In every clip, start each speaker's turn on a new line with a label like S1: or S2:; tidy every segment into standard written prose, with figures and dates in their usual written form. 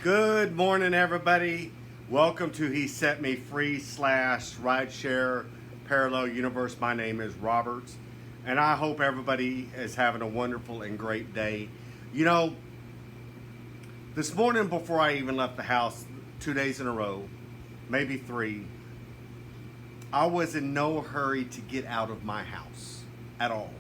S1: Good morning, everybody. Welcome to He Set Me Free / Rideshare Parallel Universe. My name is Robert, and I hope everybody is having a wonderful and great day. You know, this morning before I even left the house, 2 days in a row, maybe 3, I was in no hurry to get out of my house at all.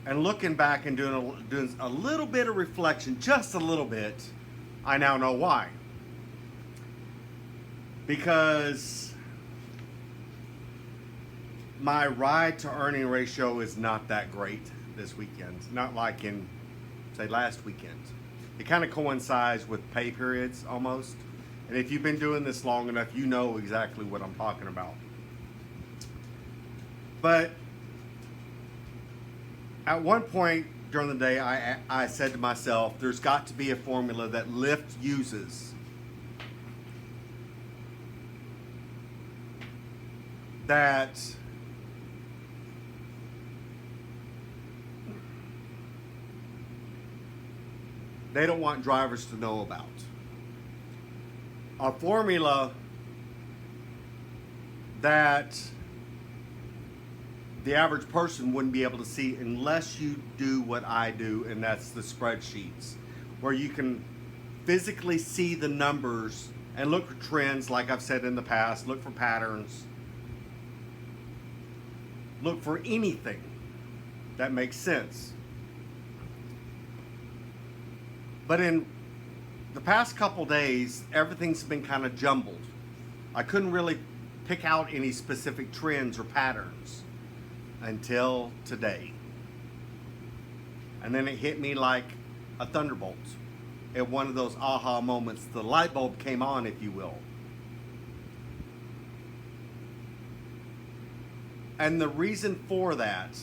S1: And looking back and doing a little bit of reflection, just a little bit, I now know why. Because my ride to earning ratio is not that great this weekend. Not like in, say, last weekend. It kind of coincides with pay periods almost. And if you've been doing this long enough, you know exactly what I'm talking about. But at one point during the day, I said to myself, there's got to be a formula that Lyft uses that they don't want drivers to know about. A formula that the average person wouldn't be able to see unless you do what I do, and that's the spreadsheets, where you can physically see the numbers and look for trends, like I've said in the past, look for patterns, look for anything that makes sense. But in the past couple days, everything's been kind of jumbled. I couldn't really pick out any specific trends or patterns until today. And then it hit me like a thunderbolt. At one of those aha moments, the light bulb came on, if you will. And the reason for that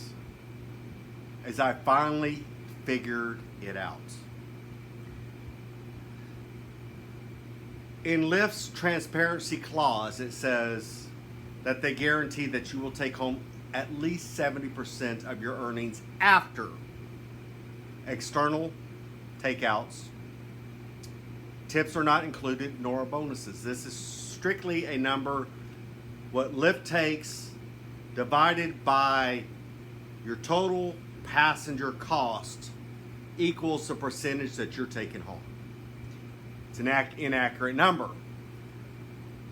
S1: is I finally figured it out. In Lyft's transparency clause, it says that they guarantee that you will take home at least 70% of your earnings after external takeouts. Tips are not included, nor bonuses. This is strictly a number, what Lyft takes divided by your total passenger cost equals the percentage that you're taking home. It's an inaccurate number.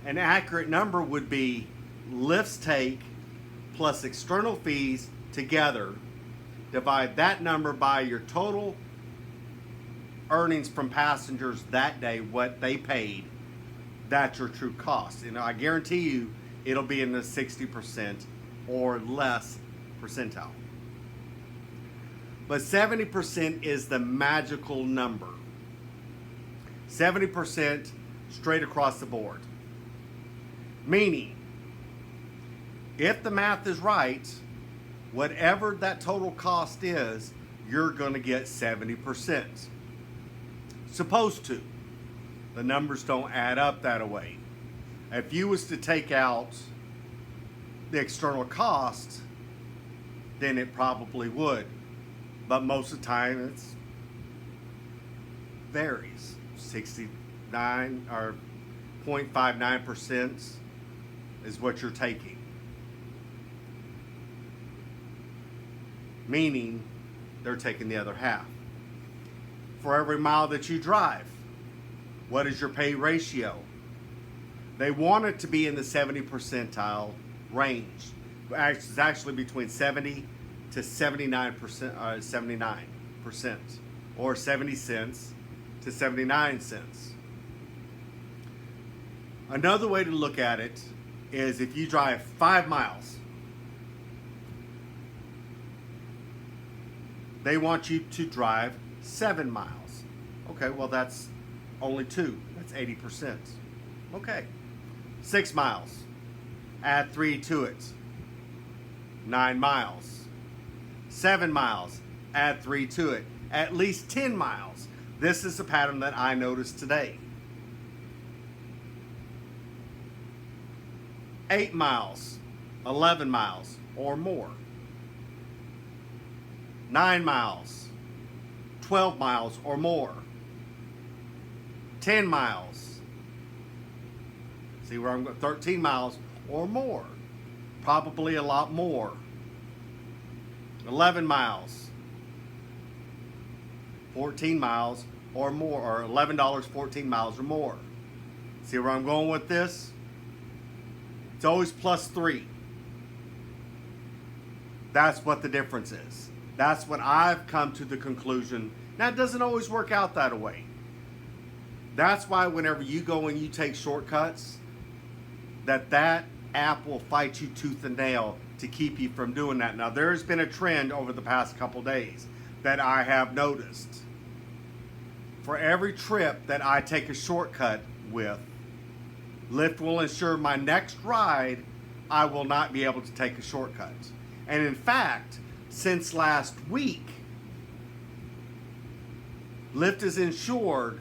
S1: An accurate number would be Lyft's take plus external fees together, divide that number by your total earnings from passengers that day, what they paid, that's your true cost. And I guarantee you it'll be in the 60% or less percentile. But 70% is the magical number. 70% straight across the board. Meaning, if the math is right, whatever that total cost is, you're going to get 70%. Supposed to. The numbers don't add up that way. If you was to take out the external cost, then it probably would. But most of the time it varies. 69 or 0.59% is what you're taking. Meaning they're taking the other half. For every mile that you drive, what is your pay ratio? They want it to be in the 70 percentile range. It's actually between 70 to 79%, 79%, or 70 cents to 79 cents. Another way to look at it is if you drive 5 miles, they want you to drive 7 miles. Okay, well that's only 2. That's 80%. Okay. 6 miles. Add 3 to it. 9 miles. 7 miles. Add 3 to it. At least 10 miles. This is the pattern that I noticed today. 8 miles. 11 miles or more. 9 miles. 12 miles or more. 10 miles. See where I'm going? 13 miles or more. Probably a lot more. 11 miles. 14 miles or more. Or $11, 14 miles or more. See where I'm going with this? It's always plus 3. That's what the difference is. That's what I've come to the conclusion. Now, it doesn't always work out that way. That's why whenever you go and you take shortcuts, that app will fight you tooth and nail to keep you from doing that. Now, there's been a trend over the past couple days that I have noticed. For every trip that I take a shortcut with, Lyft will ensure my next ride, I will not be able to take a shortcut. And in fact, since last week, Lyft has ensured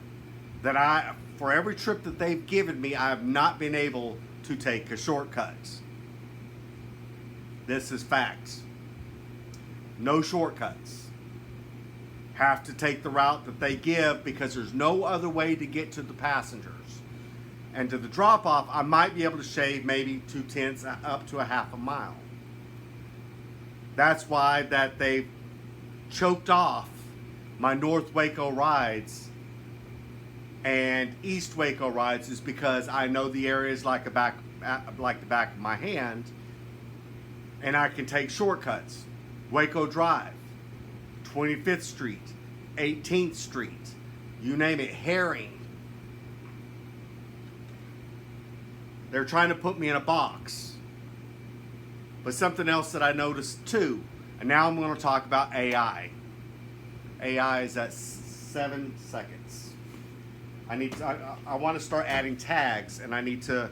S1: that for every trip that they've given me, I have not been able to take a shortcut. This is facts. No shortcuts. Have to take the route that they give because there's no other way to get to the passengers. And to the drop-off, I might be able to shave maybe 0.2 up to a half a mile. That's why that they've choked off my North Waco rides and East Waco rides, is because I know the areas like the back of my hand, and I can take shortcuts. Waco Drive, 25th Street, 18th Street, you name it, Herring. They're trying to put me in a box. But something else that I noticed too, and now I'm going to talk about AI. AI is at 7 seconds. I want to start adding tags, and I need to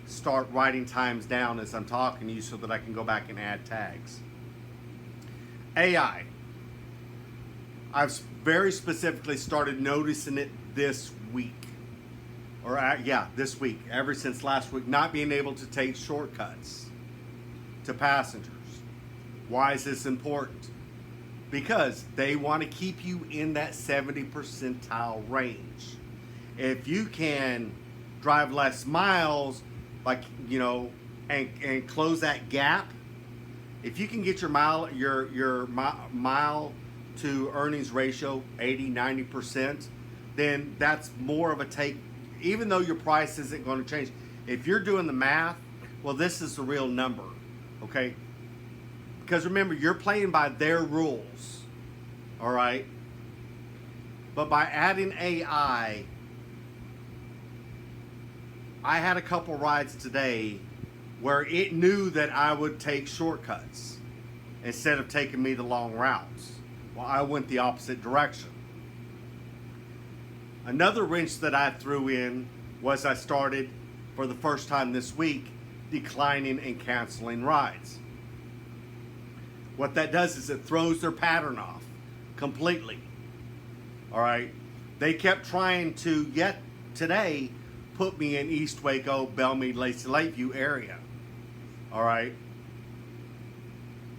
S1: start writing times down as I'm talking to you so that I can go back and add tags. AI. I've very specifically started noticing it this week. This week. Ever since last week, not being able to take shortcuts to passengers. Why is this important? Because they want to keep you in that 70 percentile range. If you can drive less miles, and close that gap, if you can get your mile to earnings ratio 80-90%, then that's more of a take. Even though your price isn't going to change, if you're doing the math, well, this is the real number. Okay? Because remember, you're playing by their rules. All right? But by adding AI, I had a couple rides today where it knew that I would take shortcuts instead of taking me the long routes. Well, I went the opposite direction. Another wrench that I threw in was I started, for the first time this week, declining and canceling rides. What that does is it throws their pattern off completely. All right? They kept trying to, yet today, put me in East Waco, Belmead, Lacey Lakeview area. All right?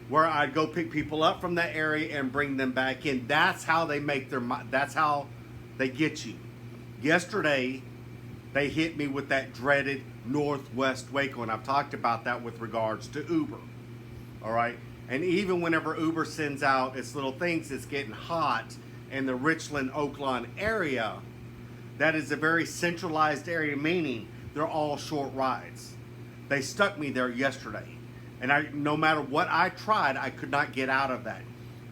S1: Where I'd go pick people up from that area and bring them back in. That's how they that's how they get you. Yesterday, they hit me with that dreaded Northwest Waco, and I've talked about that with regards to Uber. All right? And even whenever Uber sends out its little things, it's getting hot in the Richland, Oaklawn area. That is a very centralized area, meaning they're all short rides. They stuck me there yesterday. And no matter what I tried, I could not get out of that.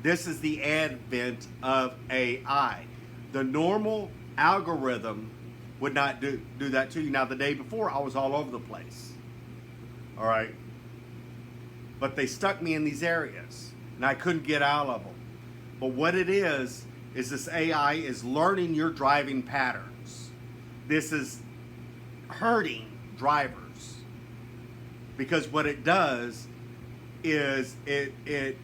S1: This is the advent of AI. The normal algorithm would not do that to you. Now, the day before, I was all over the place. All right? But they stuck me in these areas, and I couldn't get out of them. But what it is this AI is learning your driving patterns. This is hurting drivers. Because what it does is it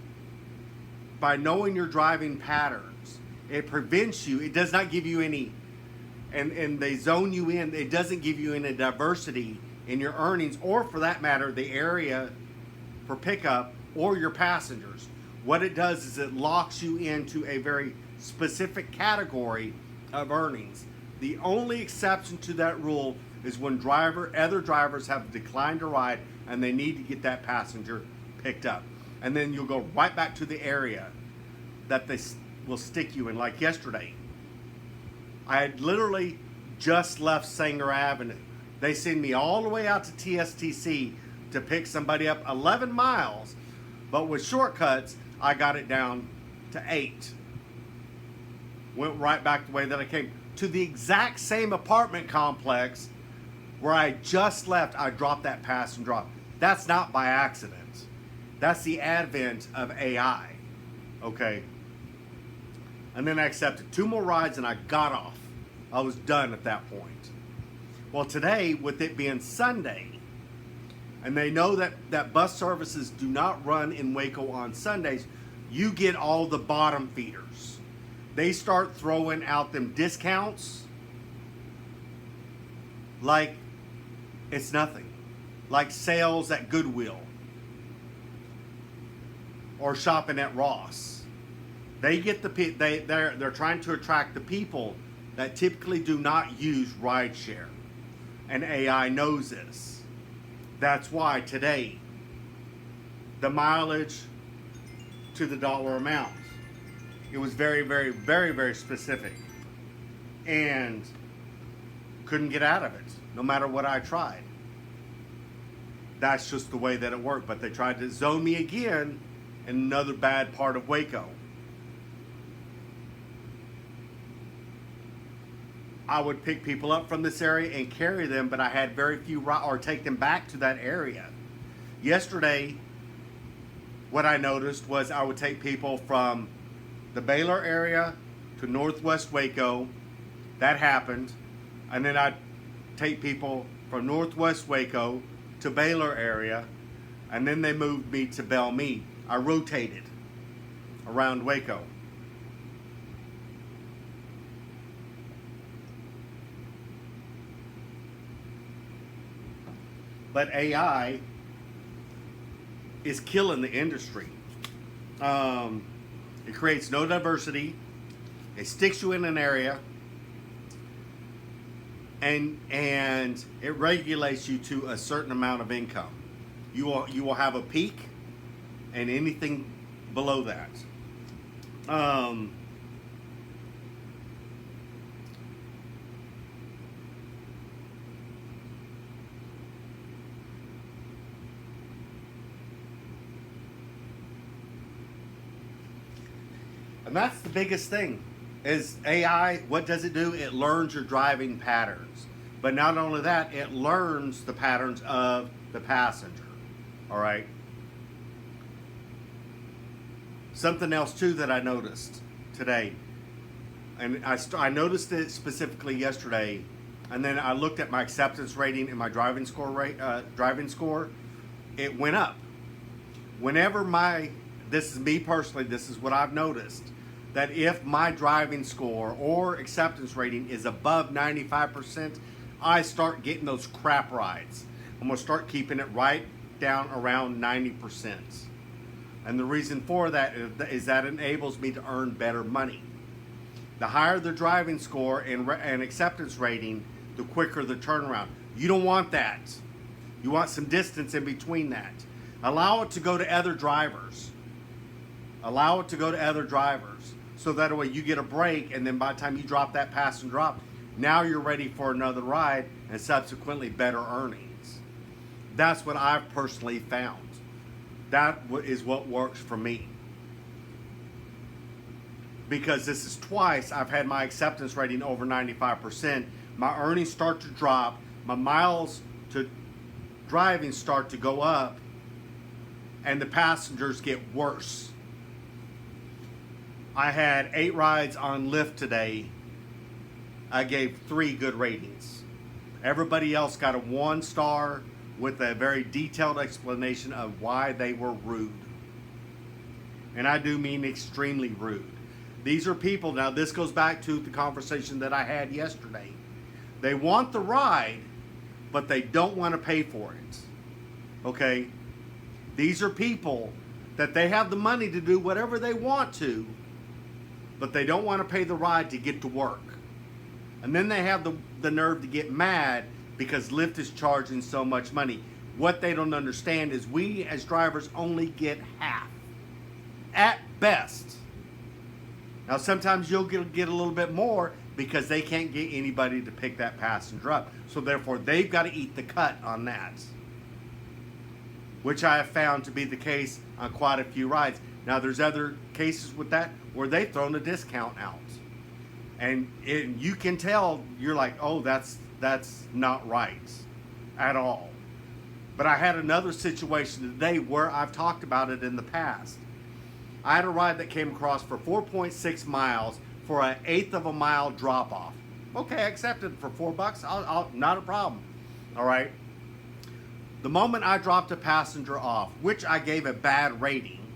S1: by knowing your driving patterns, it prevents you, it does not give you any, and they zone you in, it doesn't give you any diversity in your earnings, or for that matter, the area for pickup or your passengers. what it does is it locks you into a very specific category of earnings. The only exception to that rule is when other drivers have declined a ride and they need to get that passenger picked up. And then you'll go right back to the area that they will stick you in. Like yesterday, I had literally just left Sanger Avenue. They send me all the way out to TSTC to pick somebody up 11 miles, but with shortcuts, I got it down to 8. Went right back the way that I came to the exact same apartment complex where I just left. I dropped that passenger off. That's not by accident. That's the advent of AI. Okay. And then I accepted 2 more rides and I got off. I was done at that point. Well, today, with it being Sunday, and they know that bus services do not run in Waco on Sundays, you get all the bottom feeders. They start throwing out them discounts like it's nothing. Like sales at Goodwill or shopping at Ross. They get they're trying to attract the people that typically do not use rideshare. And AI knows this. That's why today the mileage to the dollar amount, it was very, very, very, very specific. And couldn't get out of it, no matter what I tried. That's just the way that it worked. But they tried to zone me again in another bad part of Waco. I would pick people up from this area and carry them, but I had very few or take them back to that area. Yesterday, what I noticed was I would take people from the Baylor area to Northwest Waco. That happened. And then I'd take people from Northwest Waco to Baylor area, and then they moved me to Belle Meade. I rotated around Waco. But AI is killing the industry. It creates no diversity. It sticks you in an area, and it regulates you to a certain amount of income. You will have a peak, and anything below that. And that's the biggest thing is AI. What does it do? It learns your driving patterns. But not only that, it learns the patterns of the passenger. All right. Something else too that I noticed today, and I noticed it specifically yesterday, and then I looked at my acceptance rating and my driving score. It went up. Whenever this is me personally, this is what I've noticed, that if my driving score or acceptance rating is above 95%, I start getting those crap rides. I'm going to start keeping it right down around 90%. And the reason for that is that enables me to earn better money. The higher the driving score and acceptance rating, the quicker the turnaround. You don't want that. You want some distance in between that. Allow it to go to other drivers. Allow it to go to other drivers. So that way you get a break, and then by the time you drop that passenger off, now you're ready for another ride and subsequently better earnings. That's what I've personally found. That is what works for me. Because this is twice I've had my acceptance rating over 95%. My earnings start to drop. My miles to driving start to go up. And the passengers get worse. I had 8 rides on Lyft today. I gave 3 good ratings. Everybody else got a 1 star with a very detailed explanation of why they were rude. And I do mean extremely rude. These are people, now this goes back to the conversation that I had yesterday. They want the ride, but they don't want to pay for it. Okay? These are people that they have the money to do whatever they want to, but they don't want to pay the ride to get to work. And then they have the nerve to get mad because Lyft is charging so much money. What they don't understand is we as drivers only get half, at best. Now sometimes you'll get a little bit more because they can't get anybody to pick that passenger up. So therefore they've got to eat the cut on that, which I have found to be the case on quite a few rides. Now there's other cases with that where they've thrown a discount out. And you can tell, you're like, oh, that's not right at all. But I had another situation today where I've talked about it in the past. I had a ride that came across for 4.6 miles for an eighth of a mile drop off. Okay, I accepted it for $4. I'll not a problem. All right. The moment I dropped a passenger off, which I gave a bad rating,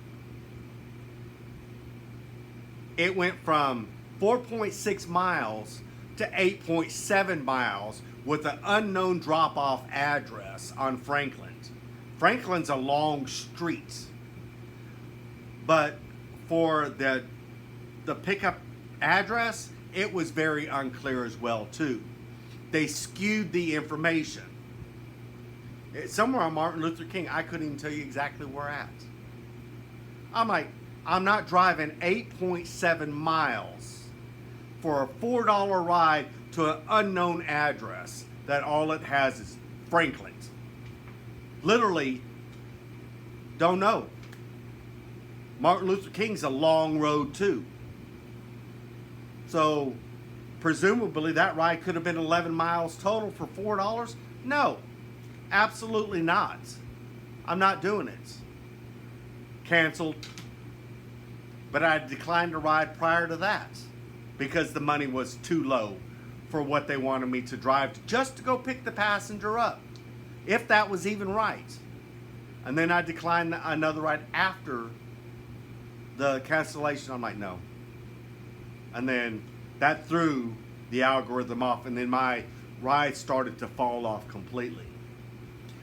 S1: it went from 4.6 miles to 8.7 miles with an unknown drop-off address on Franklin. Franklin's a long street. But for the pickup address, it was very unclear as well too. They skewed the information. It's somewhere on Martin Luther King, I couldn't even tell you exactly where at. I'm like, I'm not driving 8.7 miles for a $4 ride to an unknown address that all it has is Franklin. Literally, don't know. Martin Luther King's a long road too. So, presumably that ride could have been 11 miles total for $4? No, absolutely not. I'm not doing it. Canceled. But I declined a ride prior to that because the money was too low for what they wanted me to drive just to go pick the passenger up, if that was even right. And then I declined another ride after the cancellation. I'm like, no. And then that threw the algorithm off, and then my ride started to fall off completely.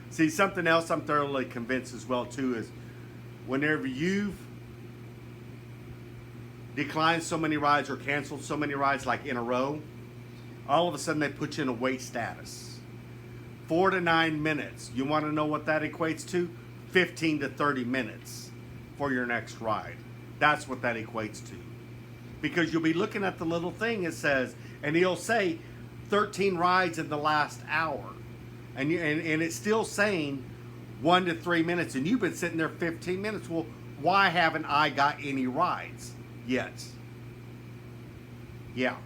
S1: See, something else I'm thoroughly convinced as well too is whenever you've declined so many rides or canceled so many rides like in a row, all of a sudden they put you in a wait status. 4 to 9 minutes. You want to know what that equates to? 15 to 30 minutes for your next ride. That's what that equates to. Because you'll be looking at the little thing it says, and it'll say 13 rides in the last hour. And it's still saying 1 to 3 minutes, and you've been sitting there 15 minutes. Well, why haven't I got any rides yet? Yeah.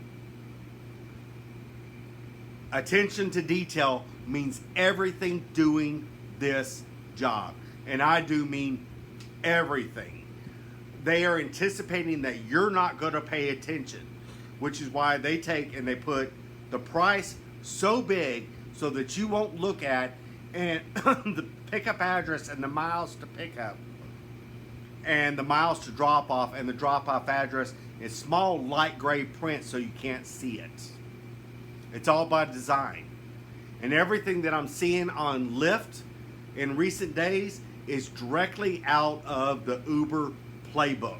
S1: Attention to detail means everything doing this job. And I do mean everything. They are anticipating that you're not going to pay attention, which is why they take and they put the price so big so that you won't look at and the pickup address and the miles to pick up and the miles to drop off, and the drop off address is small light gray print so you can't see it. It's all by design. And everything that I'm seeing on Lyft in recent days is directly out of the Uber playbook.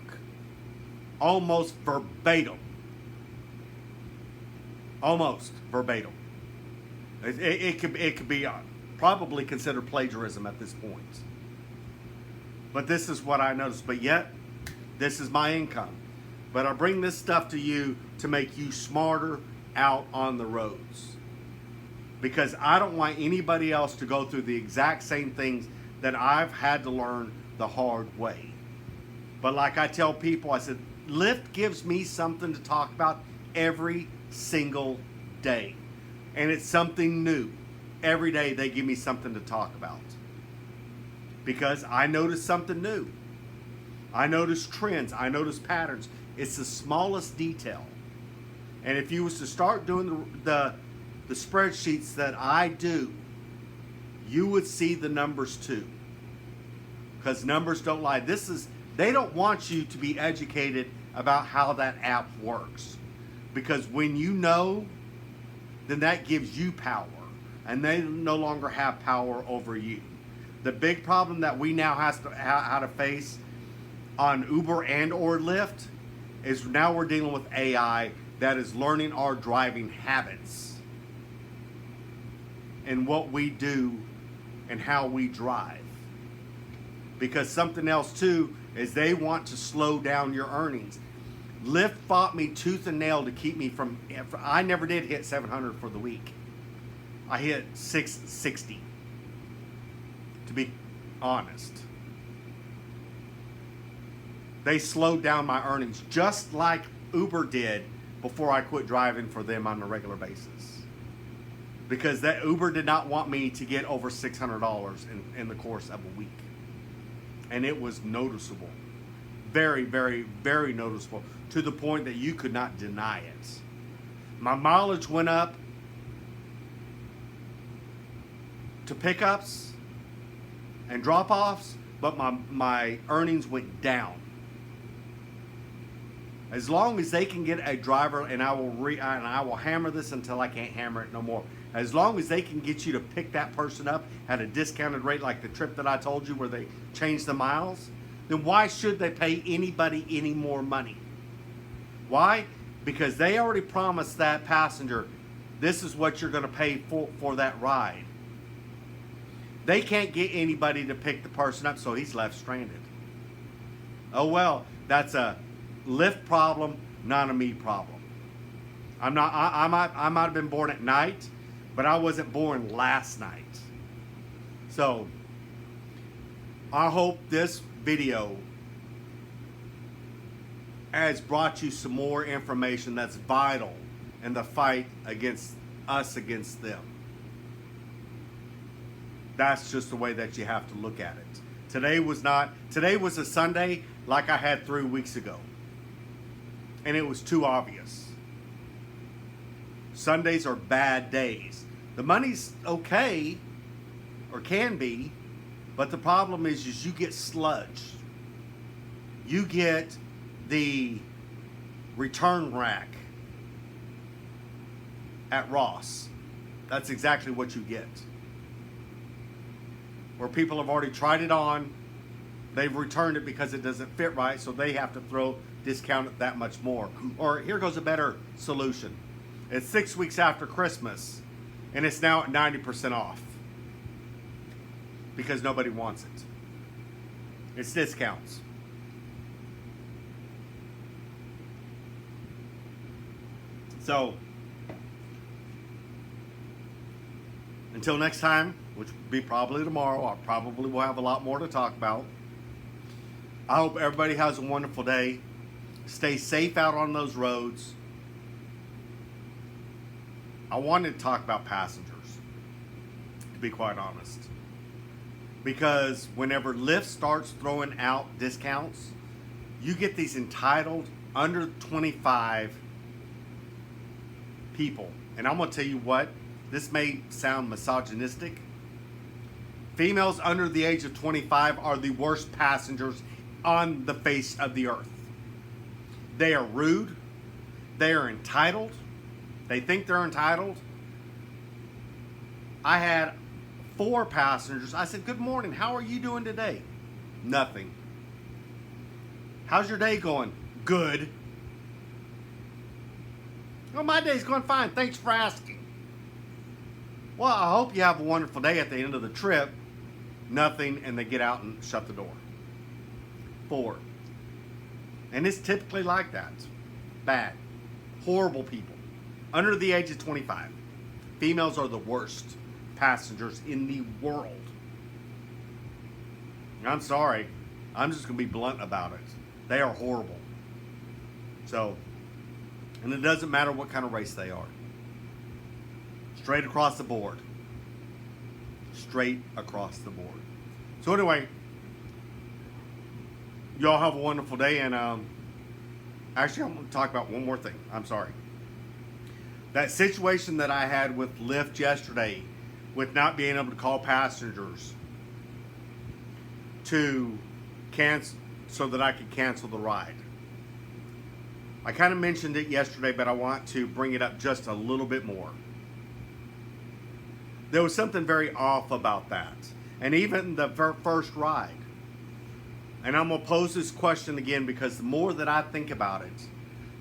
S1: Almost verbatim. Almost verbatim. It could be probably considered plagiarism at this point. But this is what I noticed. But yet, this is my income. But I bring this stuff to you to make you smarter out on the roads. Because I don't want anybody else to go through the exact same things that I've had to learn the hard way. But like I tell people, I said, Lyft gives me something to talk about every single day. And it's something new. Every day they give me something to talk about. Because I notice something new. I notice trends. I notice patterns. It's the smallest detail. And if you was to start doing the spreadsheets that I do, you would see the numbers too. Because numbers don't lie. They don't want you to be educated about how that app works. Because when you know, then that gives you power. And they no longer have power over you. The big problem that we now have to face on Uber and or Lyft is now we're dealing with AI that is learning our driving habits and what we do and how we drive. Because something else too is they want to slow down your earnings. Lyft fought me tooth and nail to keep me from, I never did hit 700 for the week. I hit 660, to be honest. They slowed down my earnings just like Uber did before I quit driving for them on a regular basis. Because that Uber did not want me to get over $600 in the course of a week. And it was noticeable. Very, very, very noticeable. To the point that you could not deny it. My mileage went up to pickups and drop-offs, but my earnings went down. As long as they can get a driver, and I will hammer this until I can't hammer it no more. As long as they can get you to pick that person up at a discounted rate, like the trip that I told you where they changed the miles, then why should they pay anybody any more money? Why? Because they already promised that passenger, this is what you're going to pay for that ride. They can't get anybody to pick the person up, so he's left stranded. Oh well, that's a Lyft problem, not a me problem. I might have been born at night, but I wasn't born last night. So I hope this video has brought you some more information that's vital in the fight against us against them. That's just the way that you have to look at it. Today was a Sunday like I had 3 weeks ago. And it was too obvious. Sundays are bad days. The money's okay, or can be, but the problem is you get sludged. You get the return rack at Ross. That's exactly what you get. Where people have already tried it on, they've returned it because it doesn't fit right, so they have to discount it that much more. Or here goes a better solution. It's 6 weeks after Christmas, and it's now at 90% off because nobody wants it. It's discounts. So, until next time, which will be probably tomorrow, I probably will have a lot more to talk about. I hope everybody has a wonderful day. Stay safe out on those roads. I wanted to talk about passengers, to be quite honest. Because whenever Lyft starts throwing out discounts, you get these entitled under 25 people. And I'm going to tell you what, this may sound misogynistic. Females under the age of 25 are the worst passengers on the face of the earth. They are rude. They are entitled. They think they're entitled. I had 4 passengers. I said, good morning. How are you doing today? Nothing. How's your day going? Good. Well, my day's going fine. Thanks for asking. Well, I hope you have a wonderful day at the end of the trip. Nothing, and they get out and shut the door. 4. And it's typically like that. Bad. Horrible people. Under the age of 25. Females are the worst passengers in the world. I'm sorry. I'm just going to be blunt about it. They are horrible. So, and it doesn't matter what kind of race they are. Straight across the board. Straight across the board. So anyway, y'all have a wonderful day, and actually I'm going to talk about one more thing. I'm sorry. That situation that I had with Lyft yesterday, with not being able to call passengers to cancel, so that I could cancel the ride. I kind of mentioned it yesterday, but I want to bring it up just a little bit more. There was something very off about that. And even the first ride. And I'm going to pose this question again, because the more that I think about it,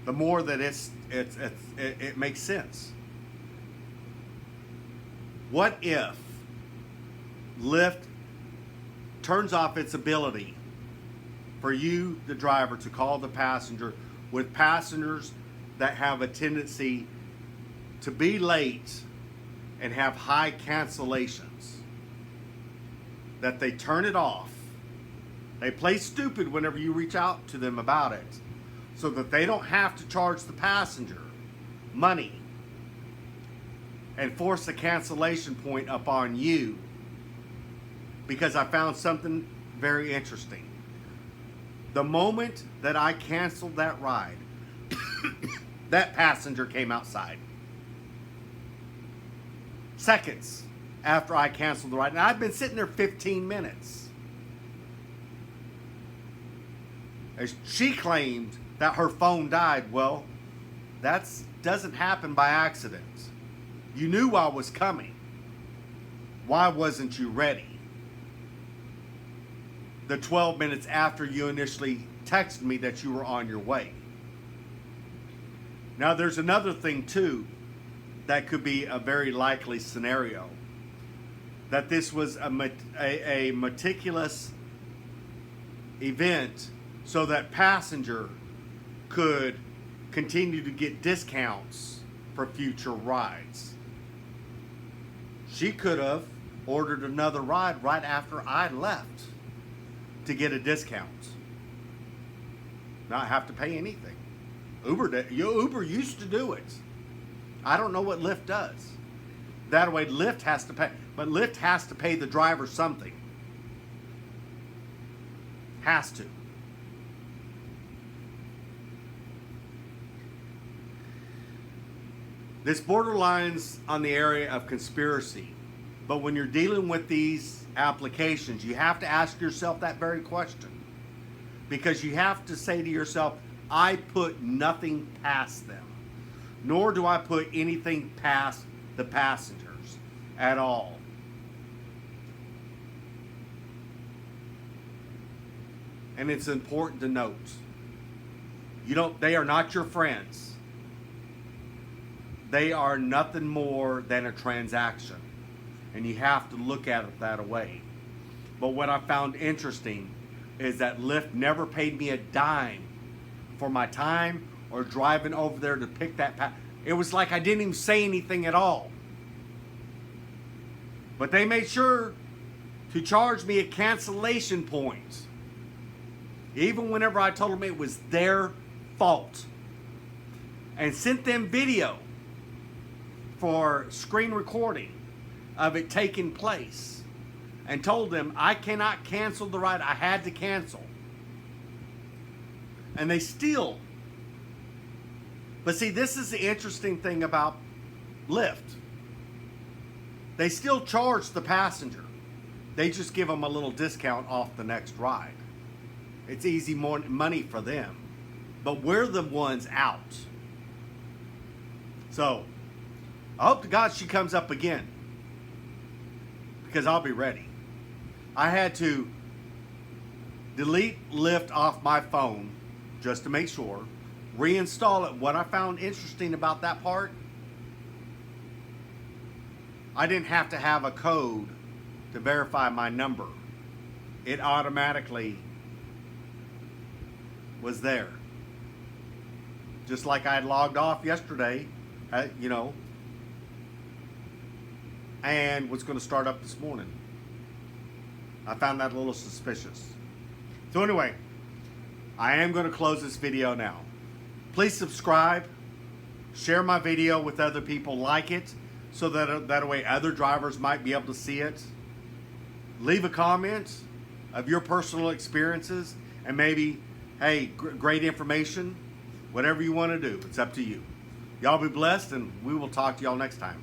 S1: the more that it makes sense. What if Lyft turns off its ability for you, the driver, to call the passenger, with passengers that have a tendency to be late and have high cancellations? That they turn it off. They play stupid whenever you reach out to them about it, so that they don't have to charge the passenger money and force a cancellation point upon you. Because I found something very interesting. The moment that I canceled that ride, that passenger came outside. Seconds after I canceled the ride. And I've been sitting there 15 minutes. As she claimed that her phone died. Well, that doesn't happen by accident. You knew I was coming. Why wasn't you ready? The 12 minutes after you initially texted me that you were on your way. Now, there's another thing too that could be a very likely scenario. That this was a meticulous event so that passenger could continue to get discounts for future rides. She could have ordered another ride right after I left to get a discount. Not have to pay anything. Uber used to do it. I don't know what Lyft does. That way Lyft has to pay, but Lyft has to pay the driver something. Has to. This borderlines on the area of conspiracy. But when you're dealing with these applications, you have to ask yourself that very question. Because you have to say to yourself, I put nothing past them. Nor do I put anything past the passengers at all. And it's important to note, they are not your friends. They are nothing more than a transaction. And you have to look at it that way. But what I found interesting is that Lyft never paid me a dime for my time or driving over there to pick that It was like I didn't even say anything at all. But they made sure to charge me a cancellation point. Even whenever I told them it was their fault. And sent them video for screen recording of it taking place. And told them I cannot cancel the ride. I had to cancel. And they still. But see, this is the interesting thing about Lyft. They still charge the passenger. They just give them a little discount off the next ride. It's easy money for them. But we're the ones out. So, I hope to God she comes up again. Because I'll be ready. I had to delete Lyft off my phone just to make sure. Reinstall it. What I found interesting about that part, I didn't have to have a code to verify my number. It automatically was there. Just like I had logged off yesterday, and was going to start up this morning. I found that a little suspicious. So anyway, I am going to close this video now. Please subscribe, share my video with other people like it, so that way other drivers might be able to see it. Leave a comment of your personal experiences and maybe, hey, great information. Whatever you want to do, it's up to you. Y'all be blessed, and we will talk to y'all next time.